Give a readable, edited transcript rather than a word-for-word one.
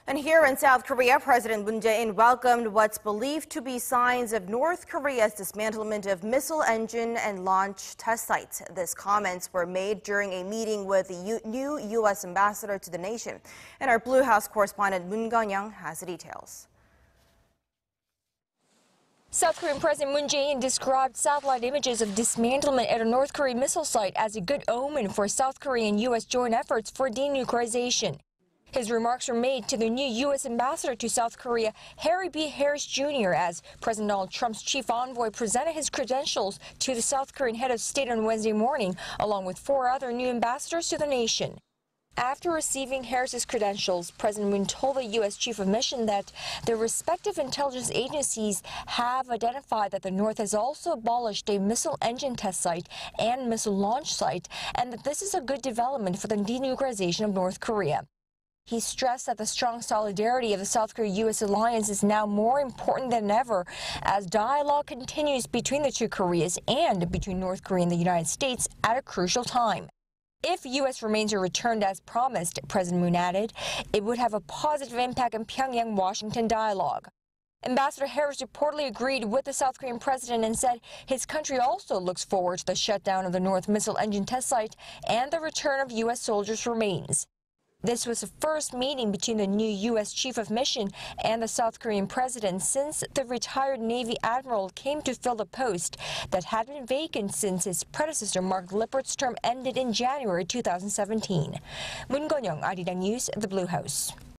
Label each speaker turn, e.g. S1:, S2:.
S1: And here in South Korea, President Moon Jae-in welcomed what's believed to be signs of North Korea's dismantlement of missile engine and launch test sites. These comments were made during a meeting with the new U.S. ambassador to the nation. And our Blue House correspondent Moon Connyoung has the details.
S2: South Korean President Moon Jae-in described satellite images of dismantlement at a North Korean missile site as a good omen for South Korea and U.S. joint efforts for denuclearization. His remarks were made to the new U.S. ambassador to South Korea, Harry B. Harris Jr., as President Donald Trump's chief envoy presented his credentials to the South Korean head of state on Wednesday morning, along with 4 other new ambassadors to the nation. After receiving Harris's credentials, President Moon told the U.S. chief of mission that the respective intelligence agencies have identified that the North has also abolished a missile engine test site and missile launch site, and that this is a good development for the denuclearization of North Korea. He stressed that the strong solidarity of the South Korea-U.S. alliance is now more important than ever as dialogue continues between the two Koreas and between North Korea and the United States at a crucial time. If U.S. remains are returned as promised, President Moon added, it would have a positive impact on Pyongyang-Washington dialogue. Ambassador Harris reportedly agreed with the South Korean president and said his country also looks forward to the shutdown of the North missile engine test site and the return of U.S. soldiers' remains. This was the first meeting between the new U.S. chief of mission and the South Korean president since the retired Navy admiral came to fill the post that had been vacant since his predecessor Mark Lippert's term ended in January 2017. Moon Connyoung, Arirang News, The Blue House.